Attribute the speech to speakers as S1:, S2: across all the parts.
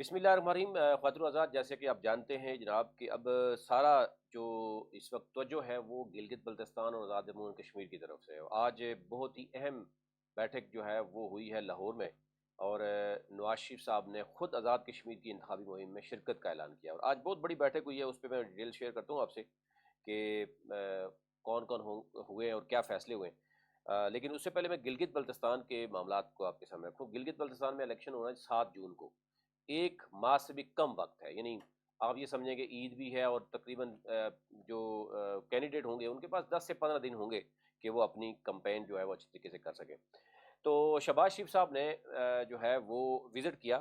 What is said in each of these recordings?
S1: بسم اللہ الرحمن الرحیم۔ خواتین و حضرات، جیسے کہ آپ جانتے ہیں جناب کہ اب سارا جو اس وقت توجہ ہے وہ گلگت بلتستان اور آزاد جموں کشمیر کی طرف سے ہے۔ آج بہت ہی اہم بیٹھک جو ہے وہ ہوئی ہے لاہور میں، اور نواز شریف صاحب نے خود آزاد کشمیر کی انتخابی مہم میں شرکت کا اعلان کیا، اور آج بہت بڑی بیٹھک ہوئی ہے۔ اس پہ میں ڈیٹیل شیئر کرتا ہوں آپ سے کہ کون کون ہوئے اور کیا فیصلے ہوئے ہیں۔ لیکن اس سے پہلے میں گلگت بلتستان کے معاملات کو آپ کے سامنے رکھوں۔ گلگت بلتستان میں الیکشن ہونا ہے 7 جون کو، ایک ماہ سے بھی کم وقت ہے، یعنی آپ یہ سمجھیں کہ عید بھی ہے، اور تقریباً جو کینڈیڈیٹ ہوں گے ان کے پاس 10 سے 15 دن ہوں گے کہ وہ اپنی کمپین جو ہے وہ اچھی طریقے سے کر سکیں۔ تو شہباز شریف صاحب نے جو ہے وہ وزٹ کیا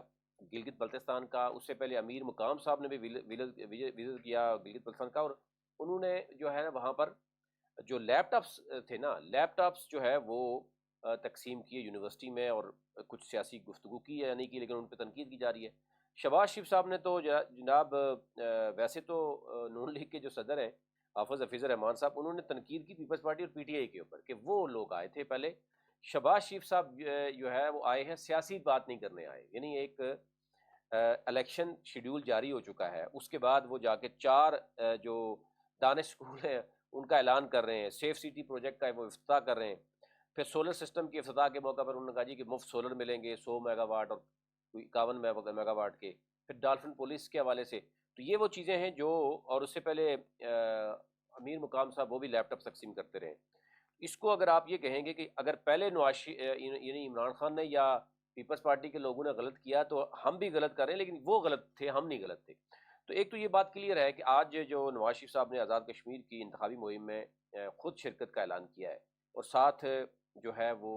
S1: گلگت بلتستان کا۔ اس سے پہلے امیر مقام صاحب نے بھی وزٹ کیا گلگت بلتستان کا، اور انہوں نے جو ہے نا وہاں پر جو لیپ ٹاپس تھے نا، لیپ ٹاپس جو ہے وہ تقسیم کیے یونیورسٹی میں، اور کچھ سیاسی گفتگو کی ہے یا نہیں کی، لیکن ان پہ تنقید کی جا رہی ہے۔ شہباز شریف صاحب نے تو جناب ویسے تو نون لیگ کے جو صدر ہیں حافظ حفیظ الرحمان صاحب، انہوں نے تنقید کی پیپلز پارٹی اور پی ٹی آئی کے اوپر کہ وہ لوگ آئے تھے پہلے، شہباز شریف صاحب جو ہے وہ آئے ہیں سیاسی بات نہیں کرنے آئے، یعنی ایک الیکشن شیڈیول جاری ہو چکا ہے، اس کے بعد وہ جا کے 4 جو دانش اسکول ہیں ان کا اعلان کر رہے ہیں، سیف سٹی پروجیکٹ کا وہ افتتاح کر رہے ہیں۔ پھر سولر سسٹم کے افتتاح کے موقع پر انہوں نے کہا جی کہ مفت سولر ملیں گے 100 میگا واٹ اور کوئی 51 میگا واٹ کے۔ پھر ڈالفن پولیس کے حوالے سے تو یہ وہ چیزیں ہیں جو، اور اس سے پہلے امیر مقام صاحب وہ بھی لیپ ٹاپ تقسیم کرتے رہے۔ اس کو اگر آپ یہ کہیں گے کہ اگر پہلے یعنی عمران خان نے یا پیپلز پارٹی کے لوگوں نے غلط کیا تو ہم بھی غلط کر رہے ہیں، لیکن وہ غلط تھے، ہم نہیں غلط تھے۔ تو ایک تو یہ بات کلیئر ہے کہ آج جو نواز شریف صاحب نے آزاد کشمیر کی انتخابی مہم میں خود شرکت کا اعلان کیا ہے، اور ساتھ جو ہے وہ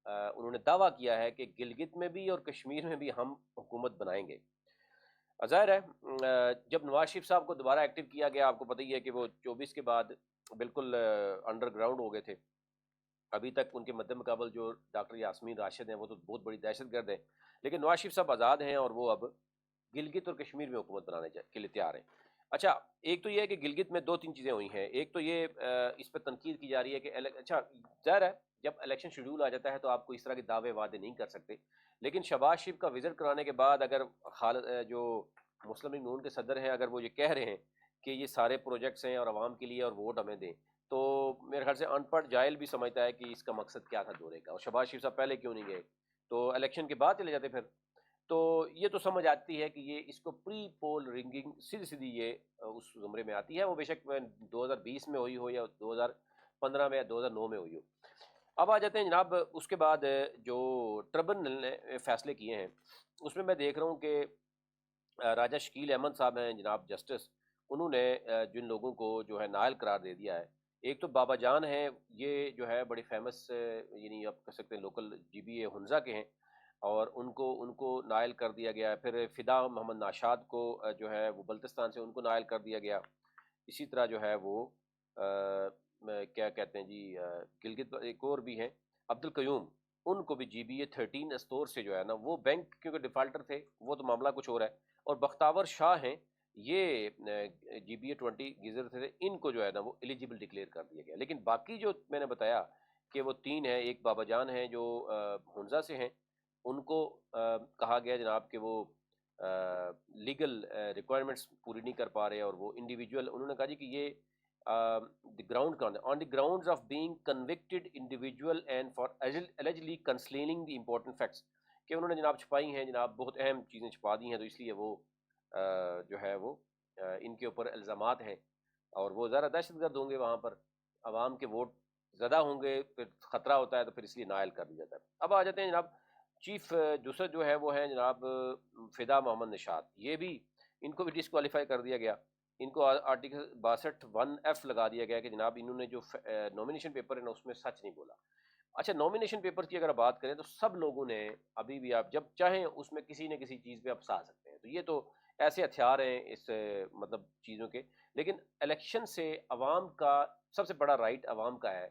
S1: انہوں نے دعویٰ کیا ہے کہ گلگت میں بھی اور کشمیر میں بھی ہم حکومت بنائیں گے۔ ظاہر ہے جب نواز شریف صاحب کو دوبارہ ایکٹیو کیا گیا، آپ کو پتہ ہی ہے کہ وہ 24 کے بعد بالکل انڈر گراؤنڈ ہو گئے تھے۔ ابھی تک ان کے مد مقابل جو ڈاکٹر یاسمین راشد ہیں وہ تو بہت بڑی دہشت گرد ہیں، لیکن نواز شریف صاحب آزاد ہیں اور وہ اب گلگت اور کشمیر میں حکومت بنانے کے لیے تیار ہیں۔ اچھا، ایک تو یہ ہے کہ گلگت میں 2 3 چیزیں ہوئی ہیں۔ ایک تو یہ اس پہ تنقید کی جا رہی ہے کہ اچھا ظاہر ہے جب الیکشن شیڈول آ جاتا ہے تو آپ کو اس طرح کے دعوے وعدے نہیں کر سکتے، لیکن شہباز شریف کا وزٹ کرانے کے بعد اگر جو مسلم لیگ نون کے صدر ہیں اگر وہ یہ کہہ رہے ہیں کہ یہ سارے پروجیکٹس ہیں اور عوام کے لیے اور ووٹ ہمیں دیں، تو میرے خیال سے ان پڑھ جاہل بھی سمجھتا ہے کہ اس کا مقصد کیا تھا دورے کا، اور شہباز شریف صاحب پہلے کیوں نہیں گئے، تو الیکشن کے بعد چلے جاتے پھر۔ تو یہ تو سمجھ آتی ہے کہ یہ اس کو پری پول رنگنگ سیدھی سیدھی یہ اس زمرے میں آتی ہے، وہ بے شک 2020 میں ہوئی ہو یا 2015 میں یا 2009 میں ہوئی ہو۔ اب آ جاتے ہیں جناب اس کے بعد جو ٹربنل نے فیصلے کیے ہیں، اس میں دیکھ رہا ہوں کہ راجہ شکیل احمد صاحب ہیں جناب جسٹس، انہوں نے جن لوگوں کو جو ہے نائل قرار دے دیا ہے، ایک تو بابا جان ہیں، یہ جو ہے بڑی فیمس یعنی آپ کہہ سکتے ہیں لوکل جی بی اے ہنزا کے ہیں، اور ان کو نائل کر دیا گیا ہے۔ پھر فدا محمد ناشاد کو جو ہے وہ بلتستان سے ان کو نائل کر دیا گیا۔ اسی طرح جو ہے وہ کیا کہتے ہیں جی گلگت ایک اور بھی ہیں عبد القیوم، ان کو بھی جی بی اے 13 استور سے جو ہے نا وہ بینک کیونکہ ڈیفالٹر تھے، وہ تو معاملہ کچھ اور ہے۔ اور بختاور شاہ ہیں، یہ جی بی اے 20 گیزر تھے، ان کو جو ہے نا وہ ایلیجیبل ڈکلیئر کر دیا گیا۔ لیکن باقی جو میں نے بتایا کہ وہ 3 ہیں، ایک بابا جان ہیں جو ہنزا سے ہیں، ان کو کہا گیا جناب کہ وہ لیگل ریکوائرمنٹس پوری نہیں کر پا رہے، اور وہ انڈیویجول انہوں نے کہا جی کہ یہ on the grounds of being convicted individual and for allegedly concealing the important facts، کہ انہوں نے جناب چھپائی ہیں، جناب بہت اہم چیزیں چھپا دی ہیں، تو اس لیے وہ جو ہے وہ ان کے اوپر الزامات ہیں، اور وہ ذرا دہشت گرد ہوں گے، وہاں پر عوام کے ووٹ زیادہ ہوں گے، پھر خطرہ ہوتا ہے تو پھر اس لیے نائل کر دیا جاتا ہے۔ اب آ جاتے ہیں جناب چیف دوسرا جو ہے وہ ہیں جناب فدا محمد نشاد، یہ بھی ان کو بھی ڈسکوالیفائی کر دیا گیا، ان کو آرٹیکل 62(1)F لگا دیا گیا کہ جناب انہوں نے جو نومینیشن پیپر ہے نا اس میں سچ نہیں بولا۔ اچھا، نومینیشن پیپر کی اگر بات کریں تو سب لوگوں نے ابھی بھی، آپ جب چاہیں اس میں کسی نہ کسی چیز پہ آپ پھنسا سکتے ہیں، تو یہ تو ایسے ہتھیار ہیں اس مطلب چیزوں کے، لیکن الیکشن سے عوام کا سب سے بڑا رائٹ عوام کا ہے،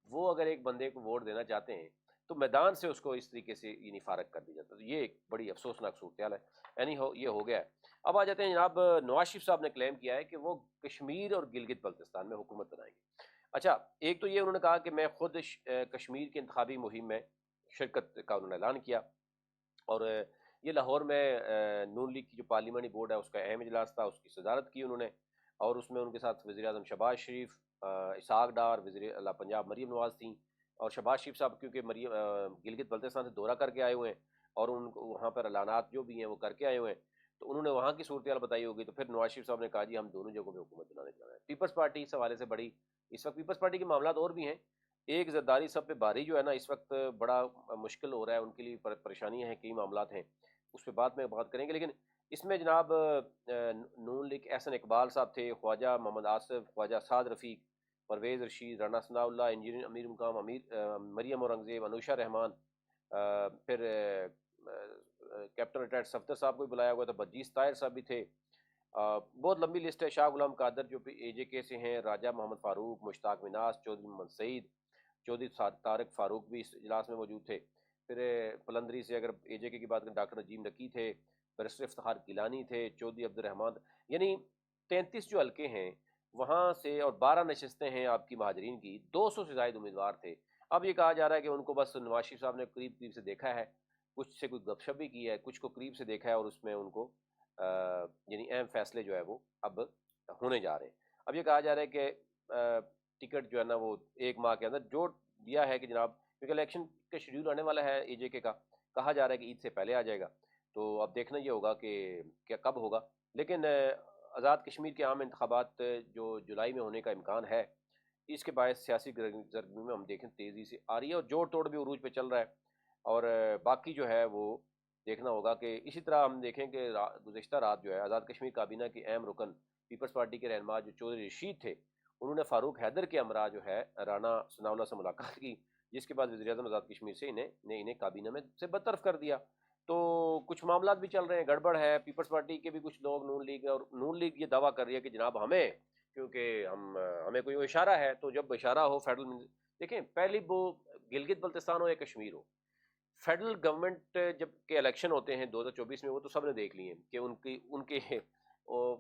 S1: وہ اگر ایک بندے کو ووٹ دینا چاہتے ہیں تو میدان سے اس کو اس طریقے سے یعنی فارغ کر دیا جاتا ہے، تو یہ ایک بڑی افسوسناک صورتحال ہے، یعنی یہ ہو گیا ہے۔ اب آ جاتے ہیں جناب نواز شریف صاحب نے کلیم کیا ہے کہ وہ کشمیر اور گلگت بلتستان میں حکومت بنائیں گے۔ اچھا، ایک تو یہ انہوں نے کہا کہ میں خود کشمیر کی انتخابی مہم میں شرکت کا انہوں نے اعلان کیا، اور یہ لاہور میں نون لیگ کی جو پارلیمانی بورڈ ہے اس کا اہم اجلاس تھا، اس کی صدارت کی انہوں نے، اور اس میں ان کے ساتھ وزیر اعظم شہباز شریف، اسحاق ڈار، وزیر اعلیٰ پنجاب مریم نواز تھیں، اور شہباز شریف صاحب کیونکہ گلگت بلتستان سے دورہ کر کے آئے ہوئے ہیں اور ان کو وہاں پر اعلانات جو بھی ہیں وہ کر کے آئے ہوئے ہیں، تو انہوں نے وہاں کی صورتحال بتائی ہوگی، تو پھر نواز شریف صاحب نے کہا جی ہم دونوں جگہوں پہ حکومت بنانے جا رہے ہیں۔ پیپلز پارٹی اس حوالے سے بڑی، اس وقت پیپلز پارٹی کے معاملات اور بھی ہیں، ایک زرداری سب پہ بھاری جو ہے نا اس وقت بڑا مشکل ہو رہا ہے، ان کے لیے پریشانیاں ہیں، کئی معاملات ہیں، اس پہ بعد میں بات کریں گے، لیکن اس میں جناب نون لیگ احسن اقبال صاحب تھے، خواجہ محمد آصف، خواجہ سعد رفیق، پرویز رشید، رانا ثناء اللہ، انجینئر امیر مقام مریم اورنگزیب، انوشا رحمان، پھر کیپٹن ریٹائرڈ صفدر صاحب کو بھی بلایا ہوا تھا، برجیس طاہر صاحب بھی تھے، بہت لمبی لسٹ ہے، شاہ غلام قادر جو اے جے کے سے ہیں، راجہ محمد فاروق، مشتاق مناس، چودھری محمد سعید، چودھری طارق فاروق بھی اس اجلاس میں موجود تھے، پھر پلندری سے اگر اے جے کے کی بات کریں ڈاکٹر نجیم نکی تھے، بیرسٹر افتخار گیلانی تھے، چودھری عبد الرحمان، یعنی 33 جو حلقے ہیں وہاں سے، اور 12 نشستیں ہیں آپ کی مہاجرین کی، 200 سے زائد امیدوار تھے۔ اب یہ کہا جا رہا ہے کہ ان کو بس نواز شریف صاحب نے قریب قریب سے دیکھا ہے، کچھ سے کوئی گپ شپ بھی کی ہے، کچھ کو قریب سے دیکھا ہے، اور اس میں ان کو یعنی اہم فیصلے جو ہے وہ اب ہونے جا رہے ہیں۔ اب یہ کہا جا رہا ہے کہ ٹکٹ جو ہے نا وہ 1 ماہ کے اندر جو دیا ہے کہ جناب، کیونکہ الیکشن کا شیڈول آنے والا ہے اے جے کے کا، کہا جا رہا ہے کہ عید سے پہلے آ جائے گا، تو اب دیکھنا یہ ہوگا کہ کیا کب ہوگا، لیکن آزاد کشمیر کے عام انتخابات جو جولائی میں ہونے کا امکان ہے، اس کے باعث سیاسی سرگرمی میں ہم دیکھیں تیزی سے آ رہی ہے، اور جوڑ توڑ بھی عروج پہ چل رہا ہے، اور باقی جو ہے وہ دیکھنا ہوگا کہ اسی طرح ہم دیکھیں کہ گزشتہ رات جو ہے آزاد کشمیر کابینہ کے اہم رکن پیپلز پارٹی کے رہنما جو چودھری رشید تھے، انہوں نے فاروق حیدر کے ہمراہ جو ہے رانا ثناء اللہ سے ملاقات کی، جس کے بعد وزیر اعظم آزاد کشمیر سے انہیں کابینہ میں سے برطرف کر دیا۔ تو کچھ معاملات بھی چل رہے ہیں، گڑبڑ ہے، پیپلز پارٹی کے بھی کچھ لوگ نون لیگ، اور نون لیگ یہ دعویٰ کر رہی ہے کہ جناب ہمیں، کیونکہ ہمیں کوئی اشارہ ہے، تو جب اشارہ ہو فیڈرل، دیکھیں پہلی وہ گلگت بلتستان ہو یا کشمیر ہو، فیڈرل گورنمنٹ جب کے الیکشن ہوتے ہیں 2024 میں، وہ تو سب نے دیکھ لیے ہیں کہ ان کے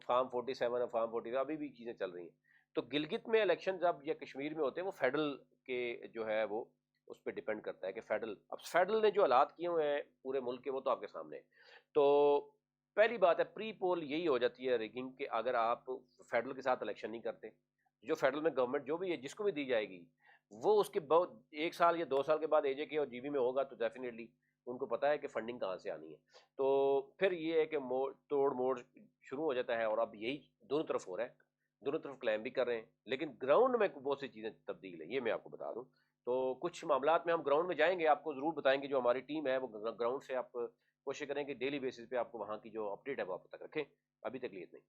S1: فارم 47 اور فارم 45 ابھی بھی چیزیں چل رہی ہیں، تو گلگت میں الیکشن جب یا کشمیر میں ہوتے ہیں وہ فیڈرل کے جو ہے وہ اس پہ ڈیپینڈ کرتا ہے کہ فیڈرل نے جو حالات کیے ہوئے ہیں پورے ملک کے، وہ تو آپ کے سامنے ہے۔ تو پہلی بات ہے پری پول یہی ہو جاتی ہے ریگنگ، کہ اگر آپ فیڈرل کے ساتھ الیکشن نہیں کرتے، جو فیڈرل میں گورنمنٹ جو بھی ہے جس کو بھی دی جائے گی، وہ اس کے بہت 1 سال یا 2 سال کے بعد اے جے کے اور جی بی میں ہوگا، تو ڈیفینیٹلی ان کو پتا ہے کہ فنڈنگ کہاں سے آنی ہے، تو پھر یہ ہے کہ توڑ موڑ شروع ہو جاتا ہے، اور اب یہی دونوں طرف ہو رہا ہے، دونوں طرف کلیم بھی کر رہے ہیں، لیکن گراؤنڈ میں بہت سی چیزیں تبدیل ہیں، یہ میں آپ کو بتا دوں۔ تو کچھ معاملات میں ہم گراؤنڈ میں جائیں گے، آپ کو ضرور بتائیں گے، جو ہماری ٹیم ہے وہ گراؤنڈ سے آپ کوشش کریں کہ ڈیلی بیسس پہ آپ کو وہاں کی جو اپڈیٹ ہے وہ آپ تک رکھیں۔ ابھی تک لیے اتنا ہی۔